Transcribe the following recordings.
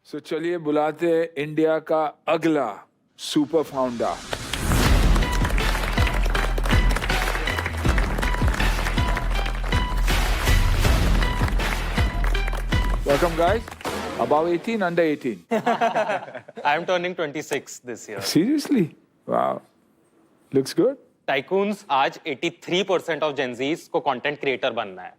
So चलिए बुलाते हैं इंडिया का अगला super founder. Welcome guys. Above 18, under 18. I am turning 26 this year. Seriously? Wow. Looks good. Tycoons आज 83% of Gen Zs को content creator बनना है।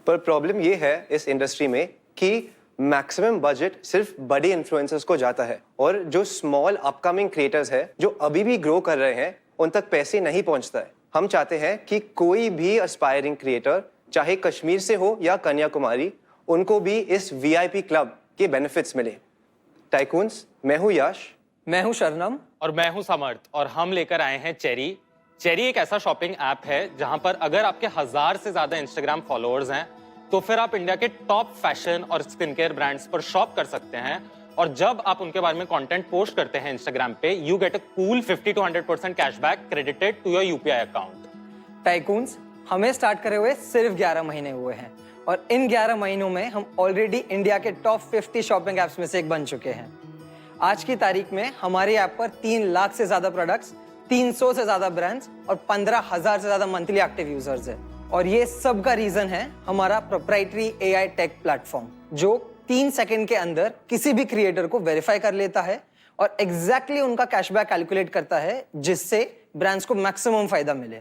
पर प्रॉब्लम ये है इस इंडस्ट्री में कि मैक्सिमम बजट सिर्फ बड़े इन्फ्लुएंसर्स को जाता है और जो स्मॉल अपकमिंग क्रिएटर्स है जो अभी भी ग्रो कर रहे हैं उन तक पैसे नहीं पहुंचता है। हम चाहते हैं कि कोई भी एस्पायरिंग क्रिएटर चाहे कश्मीर से हो या कन्याकुमारी उनको भी इस वीआईपी क्लब के बेनिफिट्स मिले। टाइकून्स, मैं हूँ यश, मैं हूँ शरणम और मैं हूँ समर्थ और हम लेकर आए हैं चेरी। चेरी एक ऐसा शॉपिंग ऐप है जहां पर अगर आपके 1000 से ज्यादा इंस्टाग्राम फॉलोअर्स हैं तो फिर आप इंडिया के टॉप फैशन और स्किन केयर ब्रांड्स पर शॉप कर सकते हैं और जब आप उनके बारे में कंटेंट पोस्ट करते हैं इंस्टाग्राम पे you get a cool 50 to 100% cashback credited to your UPI account. Tycoons हमें स्टार्ट करे हुए सिर्फ 11 महीने हुए हैं और इन 11 महीनों में हम ऑलरेडी इंडिया के टॉप 50 शॉपिंग ऐप्स में से एक बन चुके हैं। आज की तारीख में हमारे ऐप पर 3 लाख से ज्यादा प्रोडक्ट्स, 300 से ज्यादा ब्रांड्स और 15,000 से ज्यादा मंथली एक्टिव यूजर्स है और ये सब का रीजन है हमारा प्रोप्राइटरी एआई टेक प्लेटफॉर्म जो 3 सेकंड के अंदर किसी भी क्रिएटर को वेरीफाई कर लेता है और एग्जैक्टली उनका कैशबैक कैलकुलेट करता है जिससे ब्रांड्स को मैक्सिमम फायदा मिले।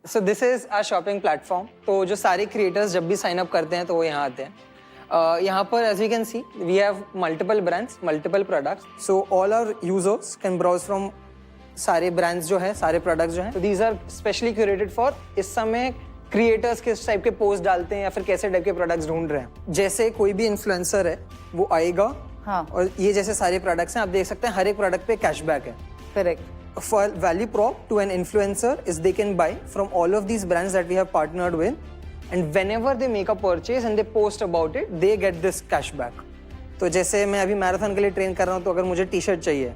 So this is our shopping platform. तो जो सारे क्रिएटर्स जब भी साइन अप करते हैं तो वो यहाँ आते हैं। यहाँ पर as you can see we have multiple brands, multiple products, so all our users can browse from सारे ब्रांड्स जो है, सारे प्रोडक्ट्स जो हैं, तो these are specially curated for इस समय क्रिएटर्स किस टाइप के पोस्ट डालते हैं या फिर कैसे टाइप के प्रोडक्ट्स ढूंढ रहे हैं। जैसे कोई भी इन्फ्लुएंसर है वो आएगा, हाँ, और ये जैसे सारे प्रोडक्ट्स हैं आप देख सकते हैं हर एक प्रोडक्ट पे कैशबैक है। Correct. For value prop to an influencer is they can buy from all of these brands that we have partnered with and whenever they make a purchase and they post about it they get this cashback. तो जैसे मैं अभी marathon के लिए train कर रहा हूँ तो अगर मुझे टी शर्ट चाहिए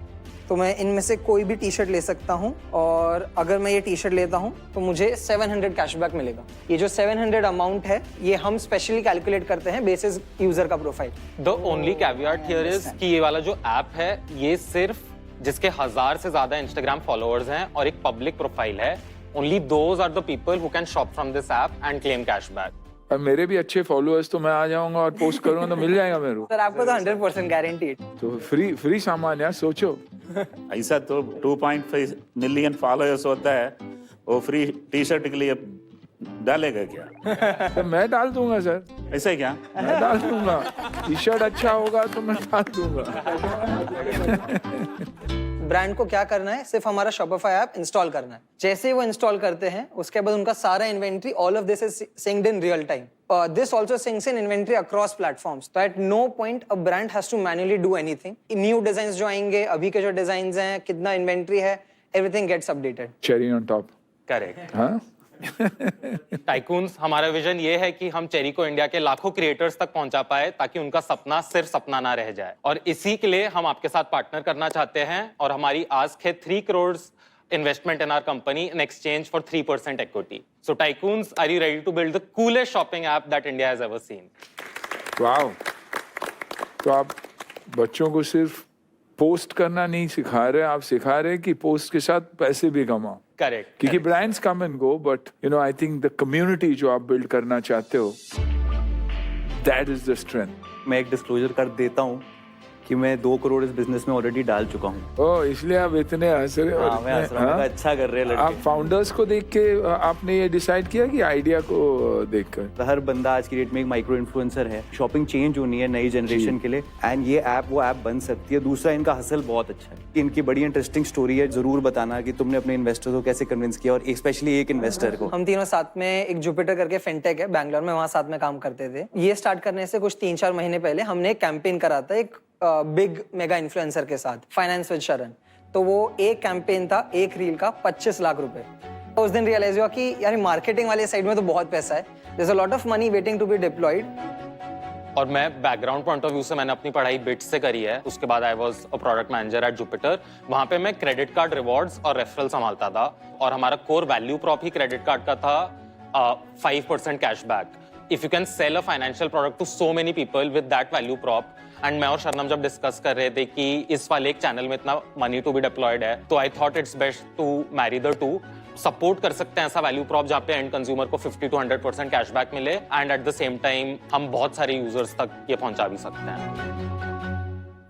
तो मैं इनमें से कोई भी टी शर्ट ले सकता हूँ और अगर मैं ये टी शर्ट लेता हूँ तो मुझे 700 कैशबैक मिलेगा। ये जो 700 अमाउंट है ये हम स्पेशली कैलकुलेट करते हैं बेसिस यूजर का profile. The only caveat here is कि ये वाला जो ऐप है ये सिर्फ जिसके 1000 से ज्यादा इंस्टाग्राम फॉलोअर्स हैं और एक पब्लिक प्रोफाइल है, only those are the people who can shop from this app and claim cashback. अब मेरे भी अच्छे फॉलोअर्स तो मैं आ जाऊंगा और पोस्ट करूंगा तो मिल जाएगा मेरे को। सर आपको तो 100% गारंटीड। तो फ्री सामान यार, सोचो। ऐसा तो 2.5 मिलियन फॉलोअर्स होता है, वो फ्री टी शर्ट के लिए डालेगा क्या? तो मैं डाल दूंगा सर, ऐसा क्या? मैं डाल दूंगा। टी शर्ट अच्छा होगा तो मैं डाल दूंगा। ब्रांड को क्या करना है, सिर्फ हमारा शॉपिफाई ऐप इंस्टॉल करना है। जैसे ही वो इंस्टॉल करते हैं उसके बाद उनका सारा inventory, all of this is synced in real time. This also syncs in inventory across platforms, तो at no point a brand has to manually do anything. New designs जो आएंगे, अभी के जो डिजाइन्स हैं, कितना इन्वेंट्री है, everything gets updated. Cherry on top. Correct. हाँ, टाइकून्स हमारा विजन ये है कि हम चेरी को इंडिया के लाखों क्रिएटर्स तक पहुंचा पाए ताकि उनका सपना सिर्फ सपना ना रह जाए और इसी के लिए हम आपके साथ पार्टनर करना चाहते हैं और हमारी आस्क है 3 crore investment in our company in exchange for 3% equity. So Tycoons, are you ready to build the coolest shopping app that India has ever seen? Wow. तो आप बच्चों को सिर्फ पोस्ट करना नहीं सिखा रहे, आप सिखा रहे कि पोस्ट के साथ पैसे भी कमाओ। करेक्ट। क्योंकि brands come and go but you know I think the community जो आप बिल्ड करना चाहते हो दैट इज द स्ट्रेंथ। मैं एक डिस्क्लोजर कर देता हूँ कि मैं 2 करोड़ इस बिजनेस में ऑलरेडी डाल चुका हूँ। ओह, इसलिए आप इतने हंस रहे हो। हाँ, मैं हंस रहा हूँ। मैं अच्छा कर रहे हैं लड़के। आप फाउंडर्स को देख के आपने ये डिसाइड किया कि आइडिया को देखकर? हर बंदा आज की डेट में एक माइक्रो इन्फ्लुएंसर है। शॉपिंग चेंज होनी है नई जनरेशन के लिए एंड ये ऐप वो ऐप बन सकती है। दूसरा, इनका हसल बहुत अच्छा है। इनकी बड़ी इंटरेस्टिंग स्टोरी है, जरूर बताना कि तुमने अपने इन्वेस्टर को कैसे कन्विंस किया और स्पेशली एक इन्वेस्टर को। हम तीनों साथ में, एक जुपिटर करके फिनटेक है बैंगलोर में, वहाँ साथ में काम करते थे। ये स्टार्ट करने से कुछ 3-4 महीने पहले हमने एक कैंपेन करा था एक बिग मेगा इन्फ्लुएंसर के साथ, फाइनेंस विद शरण। तो वो एक कैंपेन था, एक रील का 25 लाख रुपए। तो उस दिन रियलाइज हुआ कि यार मार्केटिंग वाले साइड में तो बहुत पैसा है, there is a lot of money waiting to be deployed. और मैं बैकग्राउंड पॉइंट ऑफ व्यू से मैंने अपनी पढ़ाई बिट्स से करी है। उसके बाद I was a product manager eight Jupiter. वहां पे मैं क्रेडिट कार्ड रिवॉर्ड्स और रेफरल संभालता था और हमारा कोर वैल्यू प्रॉप ही क्रेडिट कार्ड का था 5% cashback. if you can sell a financial product to so many people with that value prop, and मैं और शर्नम जब डिस्कस कर रहे थे कि इस वाले एक चैनल में इतना मनी टू बी डिप्लॉयड है, तो I thought it's best to marry the two. Support कर सकते हैं ऐसा वैल्यू प्रॉप जहाँ पे एंड कंज्यूमर को 50 to 100% कैशबैक मिले, and at the same time हम बहुत सारे यूजर्स तक ये पहुंचा भी सकते हैं.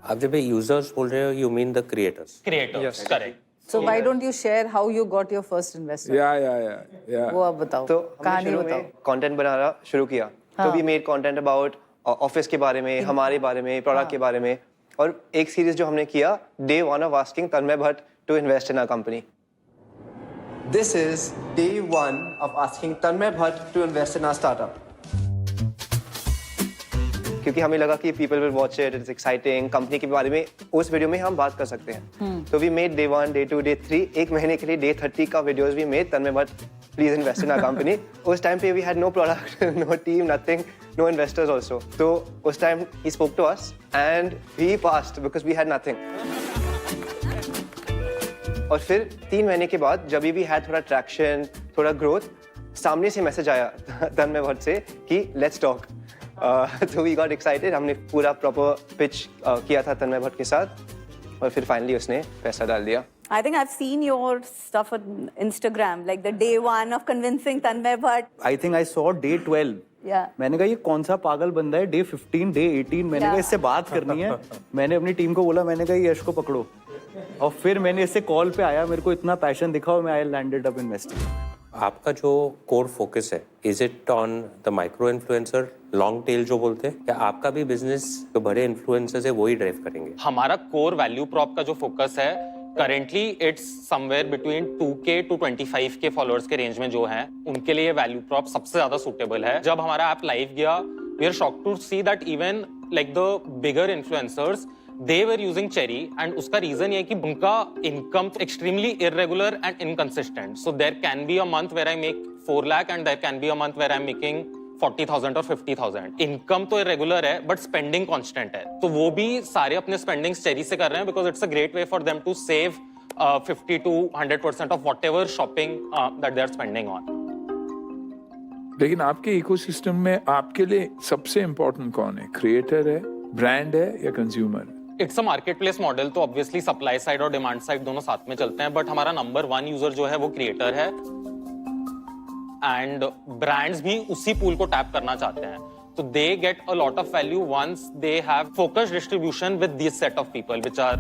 आप जब यूजर्स बोल रहे हो, you mean the creators? Creators, correct. So why don't you share how you got your first investor? Yeah. वो आप बताओ. तो कहानी बताओ. कंटेंट बनाना शुरू किया. तो we made content about office के बारे में, हमारे बारे में, प्रोडक्ट के बारे में. और एक सीरीज जो हमने किया, day one of asking Tanmay Bhatt to invest in our company. This is day one of asking Tanmay Bhatt to invest in our startup. क्योंकि हमें लगा कि people will watch it, it's exciting, company के बारे में उस वीडियो में हम बात कर सकते हैं. तो we made day 1, day 2, day 3, एक महीने के लिए डे 30 का वीडियोस भी made. Tanmay Bhatt please invest in our company. उस टाइम पे we had no product, no team, nothing, no investors also. तो उस टाइम he spoke to us and we passed because we had nothing. और फिर 3 महीने के बाद जब भी हैड थोड़ा ट्रैक्शन, थोड़ा ग्रोथ, सामने से मैसेज आया तन्मय भट्ट से कि लेट्स टॉक. तो वी गॉट एक्साइटेड. हमने पूरा प्रॉपर पिच किया था तन्मय भट्ट के साथ, और फिर फाइनली उसने पैसा डाल दिया. I think I've seen your stuff on Instagram, like the day one of convincing Tanmay Bhatt. I think I saw day 12. Yeah. मैंने कहा ये कौन सा पागल बंदा है. डे 15, डे 18 मैंने कहा इससे बात करनी है. मैंने अपनी टीम को बोला, मैंने कहा ये यश को पकड़ो. और फिर मैंने इससे कॉल पे आया, मेरे को इतना पैशन दिखा और मैं आई लैंडेड अप इन्वेस्टिंग. आपका जो कोर फोकस है, is it on the micro influencer, long tail जो बोलते हैं, या आपका भी बिजनेस जो बड़े इन्फ्लुएंसर्स है वही ड्राइव करेंगे? हमारा कोर वैल्यू प्रॉप का जो फोकस है currently it's somewhere between 2K to 25K followers के रेंज में जो हैं, उनके लिए वैल्यू प्रॉप सबसे ज्यादा सूटेबल है. जब हमारा ऐप लाइव गया, we are shocked to see that even like the bigger influencers they were using Cherry, and उसका रीजन ये है कि उनका income extremely irregular and inconsistent. So there can be a month where I make 4 lakh and there can be a month where I'm making 40,000 or 50,000. Income तो irregular है but spending constant है. तो वो भी सारे अपने spendings Cherry से कर रहे हैं because it's a great way for them to save 50 to 100% of whatever shopping that they are spending on. लेकिन आपके इकोसिस्टम में आपके लिए सबसे इम्पोर्टेंट कौन है? क्रिएटर है, ब्रांड है, या consumer? It's a market place model, तो ऑब्वियसली सप्लाई साइड और डिमांड साइड दोनों साथ में चलते हैं, बट हमारा नंबर 1 यूजर जो है वो क्रिएटर है, एंड ब्रांड्स भी उसी पूल को टैप करना चाहते हैं. तो they get a lot of value once they have focused distribution with this set of people which are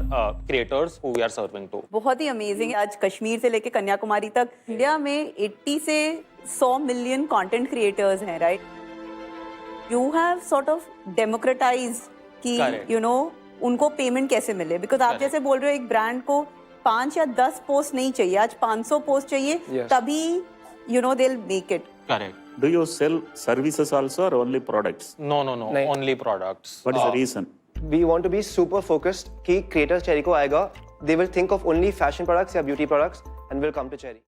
creators who we are serving to. बहुत ही अमेजिंग. आज कश्मीर से लेके कन्याकुमारी तक इंडिया में 80 से 100 मिलियन कंटेंट क्रिएटर्स हैं, right? You have sort of democratise कि यू नो उनको पेमेंट कैसे मिले, बिकॉज आप जैसे बोल रहे हो एक ब्रांड को 5 या 10 पोस्ट नहीं चाहिए, आज 500 पोस्ट चाहिए, तभी you know they will make it. Correct. Do you sell services also or only products? No, only products. What is the reason? We want to be super focused कि creators Cherry को आएगा, they will think of only fashion products या beauty products and will come to Cherry.